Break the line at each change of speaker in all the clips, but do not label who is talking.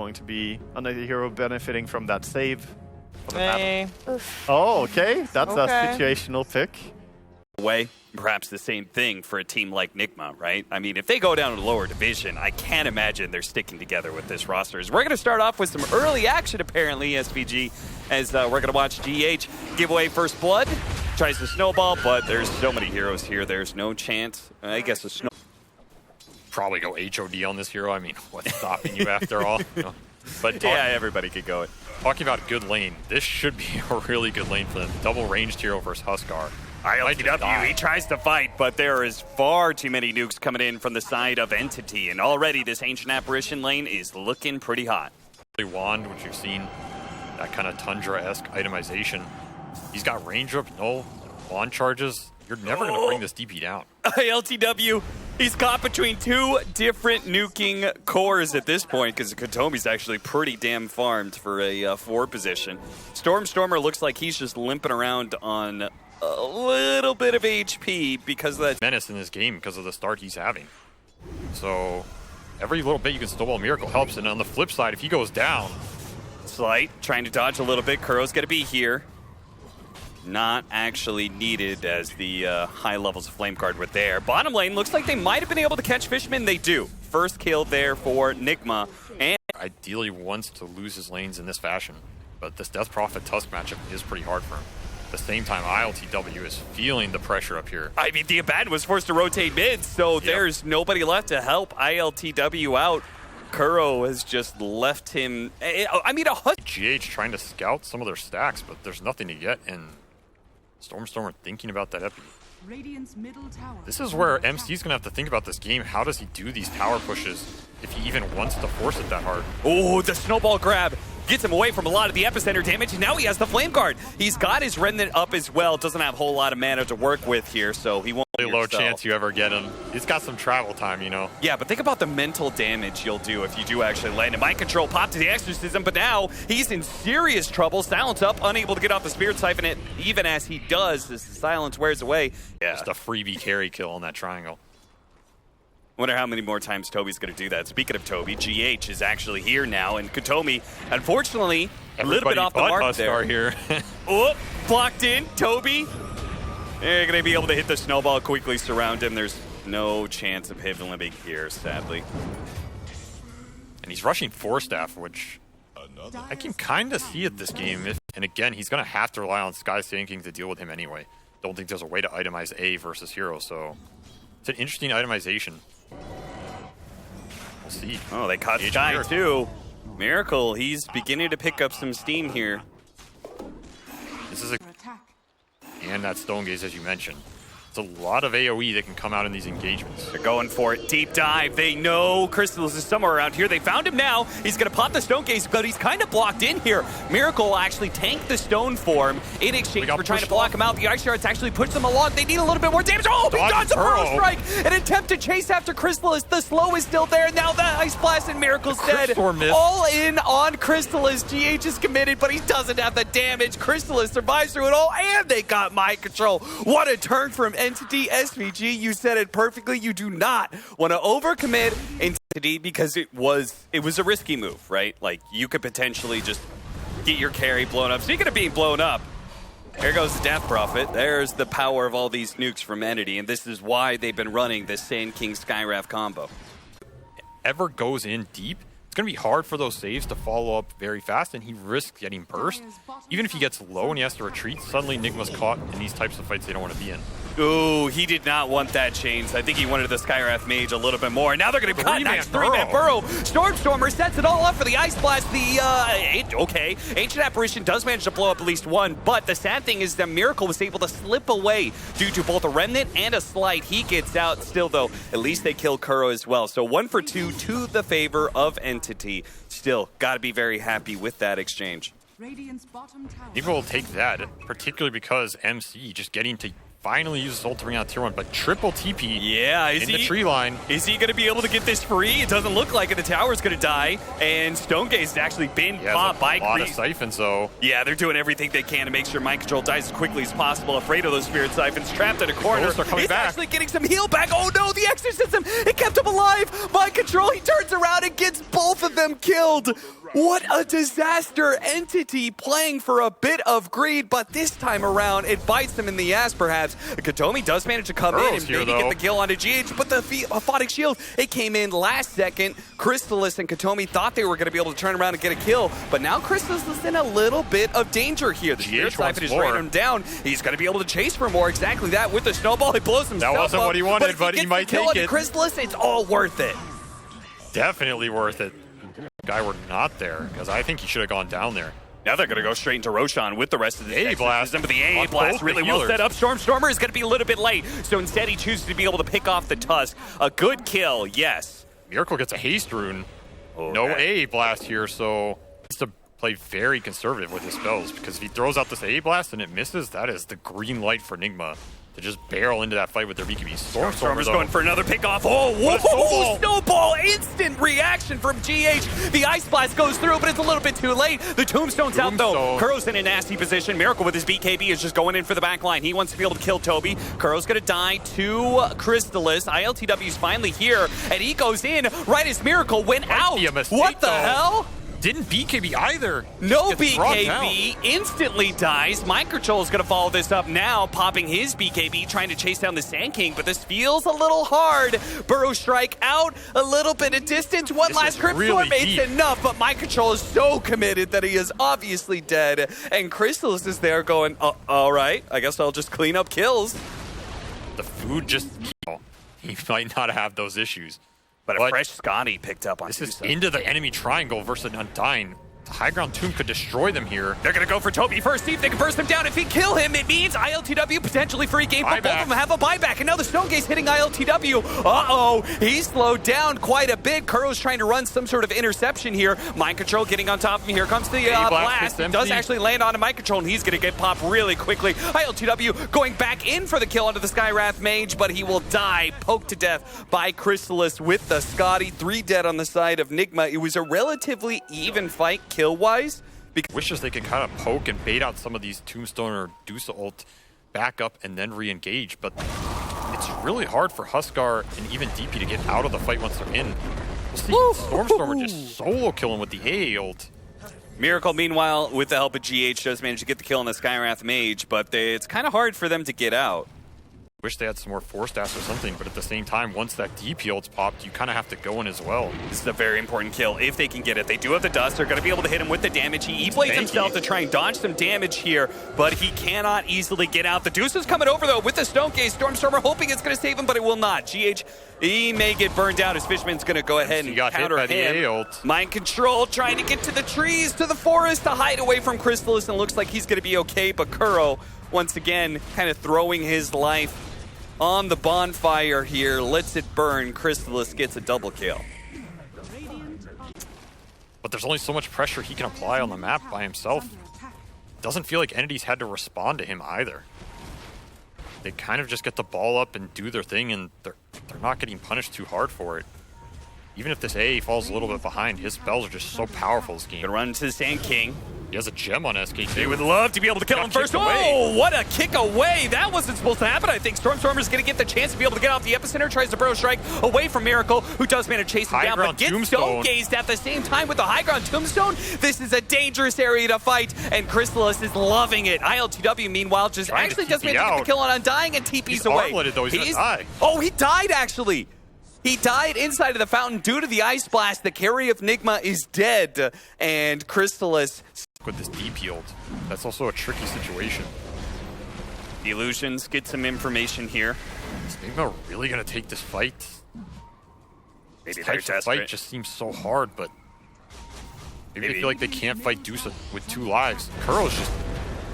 going to be another hero benefiting from that save.
Oh,
okay. That's a situational pick.
Way, perhaps the same thing for a team like NIGMA, right? I mean, if they go down to the lower division, I can't imagine they're sticking together with this roster. We're going to start off with some early action, apparently, SVG, as we're going to watch GH give away first blood. Tries to snowball, but there's so many heroes here. There's no chance. I guess a snow.
Probably go HOD on this hero. I mean, what's stopping you after all? You know? But
yeah, everybody could go it.
Talking about good lane, this should be a really good lane for them. Double ranged hero versus Huskar.
ILTW, he tries to fight, but there is far too many nukes coming in from the side of Entity, and already this Ancient Apparition lane is looking pretty hot.
Wand, which you've seen, that kind of Tundra-esque itemization. He's got range up, no wand charges. You're never going to bring this DP down.
ILTW, he's caught between two different nuking cores at this point because Katomi's actually pretty damn farmed for a 4 position. Stormer looks like he's just limping around on a little bit of HP because of that
menace in this game because of the start he's having. So every little bit you can snowball Miracle helps, and on the flip side, if he goes down...
Slight, trying to dodge a little bit. Kuro's going to be here. Not actually needed as the high levels of Flame Guard were there. Bottom lane looks like they might have been able to catch Fishman. They do. First kill there for NIGMA. And
ideally wants to lose his lanes in this fashion, but this Death Prophet Tusk matchup is pretty hard for him. At the same time, ILTW is feeling the pressure up here.
I mean, the Abaddon was forced to rotate mid, so there's nobody left to help ILTW out. Kuro has just left him. I mean,
GH trying to scout some of their stacks, but there's nothing to get, and Stormer thinking about that epi. This is where MC is going to have to think about this game. How does he do these tower pushes if he even wants to force it that hard?
Oh, the snowball grab gets him away from a lot of the epicenter damage, and now he has the Flame Guard. He's got his Remnant up as well. Doesn't have a whole lot of mana to work with here, so he won't.
Really low chance you ever get him. He's got some travel time, you know.
Yeah, but think about the mental damage you'll do if you do actually land him. Mind Control popped to the Exorcism, but now he's in serious trouble. Silence up, unable to get off the Spirit Siphon. Even as he does, as the silence wears away.
Yeah. Just a freebie carry kill on that triangle.
Wonder how many more times Toby's going to do that. Speaking of Toby, GH is actually here now, and Katomi, unfortunately, a little bit off the mark there.
Here.
Oh, blocked in. Toby, they're going to be able to hit the snowball, quickly surround him. There's no chance of him living here, sadly.
And he's rushing 4-staff, which I can kind of see it this game. And again, he's going to have to rely on Sky Sand King to deal with him anyway. Don't think there's a way to itemize A versus hero, so it's an interesting itemization. We'll see.
Oh, they caught Sky too. Miracle, he's beginning to pick up some steam here.
This is and that Stone Gaze, as you mentioned. It's a lot of AoE that can come out in these engagements.
They're going for it. Deep dive. They know Crystallis is somewhere around here. They found him now. He's going to pop the Stone Gaze, but he's kind of blocked in here. Miracle actually tanked the Stone form in exchange for trying to block him out. The Ice Shards actually push them along. They need a little bit more damage. Oh, he dodged a Pearl Strike. An attempt to chase after Crystallis. The slow is still there. Now that Ice Blast and Miracle's dead. All in on Crystallis. GH is committed, but he doesn't have the damage. Crystallis survives through it all, and they got Mind Control. What a turn from Entity. SVG, you said it perfectly. You do not want to overcommit Entity because it was a risky move, right? Like, you could potentially just get your carry blown up. Speaking of being blown up, here goes the Death Prophet. There's the power of all these nukes from Entity, and this is why they've been running this Sand King Skywrath combo.
Ever goes in deep, it's going to be hard for those saves to follow up very fast, and he risks getting burst. Even if he gets low and he has to retreat, suddenly NIGMA's caught in these types of fights they don't want to be in.
Ooh, he did not want that change. I think he wanted the Skywrath Mage a little bit more. Now they're going to cut. Nice 3-man burrow. Stormer sets it all up for the Ice Blast. Okay. Ancient Apparition does manage to blow up at least one, but the sad thing is that Miracle was able to slip away due to both a Remnant and a Slight. He gets out still, though. At least they kill Kuro as well. So 1 for 2 to the favor of Entity. Still, got to be very happy with that exchange.
People will take that, particularly because MC just getting to finally uses ult to bring out tier 1, but triple TP in the tree line.
Is he going to be able to get this free? It doesn't look like it. The tower's going to die, and Stone Gaze has actually been popped by
a lot of siphons, though.
Yeah, they're doing everything they can to make sure Mind Control dies as quickly as possible. Afraid of those Spirit Siphons, trapped in a corner. He's actually getting some heal back. Oh no, the Exorcism! It kept him alive! Mind Control, he turns around and gets gets both of them killed. What a disaster. Entity playing for a bit of greed, but this time around, it bites them in the ass, perhaps. Katomi does manage to come in and maybe get the kill onto GH, but the Aphotic Shield, it came in last second. Crystallis and Katomi thought they were going to be able to turn around and get a kill, but now Crystallis is in a little bit of danger here. The Spirit Siphon is raining him down. He's going to be able to chase for more. Exactly that with the snowball. He blows himself
That wasn't
up,
what he wanted, but he might take it.
Crystallis, it's all worth it.
Definitely worth it. Guy were not there, because I think he should have gone down there.
Now they're going to go straight into Roshan with the rest of the
A-Blast.
But the A-Blast really well set up. Stormer is going to be a little bit late, so instead he chooses to be able to pick off the Tusk. A good kill, yes.
Miracle gets a haste rune. No A-Blast here, so he has to play very conservative with his spells, because if he throws out this A-Blast and it misses, that is the green light for NIGMA to just barrel into that fight with their BKB.
Stormer's going for another pickoff. Oh, whoa! Snowball! Instant reaction from GH. The Ice Blast goes through, but it's a little bit too late. The Tombstone's out, though. Kuro's in a nasty position. Miracle with his BKB is just going in for the back line. He wants to be able to kill Toby. Kuro's going to die to Crystallis. ILTW's finally here, and he goes in right as Miracle went out. What the hell?
Didn't BKB either.
No BKB, instantly dies. Mind Control is going to follow this up now, popping his BKB, trying to chase down the Sand King, but this feels a little hard. Burrow Strike out, a little bit of distance. One last Crypt Storm, it's enough, but Mind Control is so committed that he is obviously dead, and Crystallis is there going, all right, I guess I'll just clean up kills.
The food just, he might not have those issues.
But a fresh Scotty picked up on
this is into the enemy triangle versus Undyne. The high ground tomb could destroy them here.
They're going to go for Toby first, see if they can burst him down. If he kill him, it means ILTW potentially free game, but both of them have a buyback. And now the Stone Gaze hitting ILTW. Uh-oh, he's slowed down quite a bit. Kuro's trying to run some sort of interception here. Mind Control getting on top of him. Here comes the blast. It does actually land on Mind Control, and he's going to get popped really quickly. ILTW going back in for the kill onto the Skywrath Mage, but he will die, poked to death by Crystallis with the Scotty. 3 dead on the side of NIGMA. It was a relatively even fight kill-wise.
Wishes they could kind of poke and bait out some of these Tombstone or Dusa ult back up and then re-engage, but it's really hard for Huskar and even DP to get out of the fight once they're in. We'll see Stormer just solo killing with the AA ult.
Miracle, meanwhile, with the help of GH, does manage to get the kill on the Skywrath Mage, but it's kind of hard for them to get out.
Wish they had some more Force Dash or something, but at the same time, once that DP ult's popped, you kind of have to go in as well.
This is a very important kill, if they can get it. They do have the dust. They're going to be able to hit him with the damage. He E-blades himself to try and dodge some damage here, but he cannot easily get out. The Deuce is coming over, though, with the Stone Gaze. Stormer hoping it's going to save him, but it will not. GH, he may get burned out as Fishman's going to go ahead and counter him. Mind Control trying to get to the trees, to the forest, to hide away from Crystallis, and looks like he's going to be okay, but Kuro, once again, kind of throwing his life on the bonfire here, lets it burn. Crystallis gets a double kill.
But there's only so much pressure he can apply on the map by himself. Doesn't feel like entities had to respond to him either. They kind of just get the ball up and do their thing, and they're not getting punished too hard for it. Even if this A falls a little bit behind, his spells are just so powerful this game.
Gonna run to the Sand King.
He has a gem on SK2.
They would love to be able to kill him first. Oh, what a kick away. That wasn't supposed to happen. I think Stormer's going to get the chance to be able to get off the epicenter. Tries to Burrow Strike away from Miracle, who does manage to chase him down, but gets Stone Gazed at the same time with the high ground Tombstone. This is a dangerous area to fight, and Crystallis is loving it. ILTW, meanwhile, just actually does manage to get the kill on Undying and TP's away.
Armletted, though. He's going to die.
Oh, he died, actually. He died inside of the fountain due to the Ice Blast. The carry of NIGMA is dead, and Crystallis
with this DP ult. That's also a tricky situation.
The Illusions get some information here.
Is NIGMA really going to take this fight?
Maybe
this type of fight just seems so hard, but maybe they feel like they can't fight Dusa with 2 lives. Kuro's just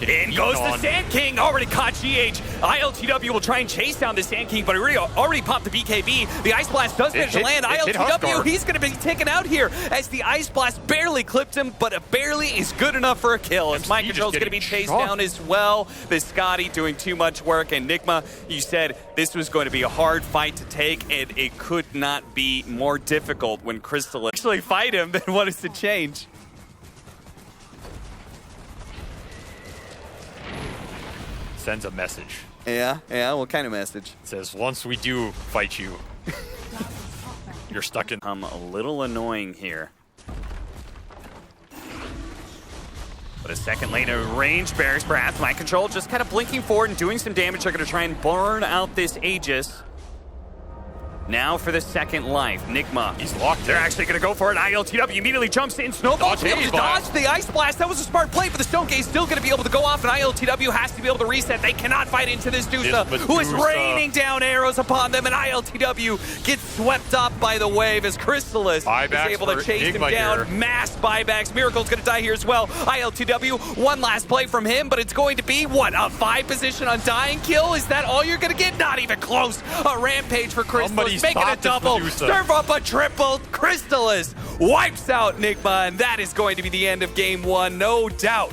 in goes the Sand King, already caught GH. ILTW will try and chase down the Sand King, but already popped the BKB. The Ice Blast does manage to land. ILTW, he's going to be taken out here as the Ice Blast barely clipped him, but barely is good enough for a kill. As Mind Control's going to be chased down as well. The Scotty doing too much work, and NIGMA, you said this was going to be a hard fight to take, and it could not be more difficult when Crystallis actually fight him than what is to change.
Sends a message.
Yeah, what kind of message?
It says, once we do fight you, You're stuck in.
A little annoying here. But a second later, range bears perhaps. Mind control just kind of blinking forward and doing some damage. They're going to try and burn out this Aegis. Now for the second life, NIGMA.
He's locked.
They're actually going to go for it. ILTW immediately jumps in. Snowball to be able to dodge the Ice Blast. That was a smart play, but the Stone Gaze still going to be able to go off, and ILTW has to be able to reset. They cannot fight into this Dusa, who is raining down arrows upon them, and ILTW gets swept up by the wave as Crystallis is able to chase him down. Here. Mass buybacks. Miracle's going to die here as well. ILTW, one last play from him, but it's going to be, what, a 5 position on dying kill? Is that all you're going to get? Not even close. A Rampage for Crystallis. Making a double, serve up a triple. Crystallis wipes out NIGMA, and that is going to be the end of game 1, no doubt.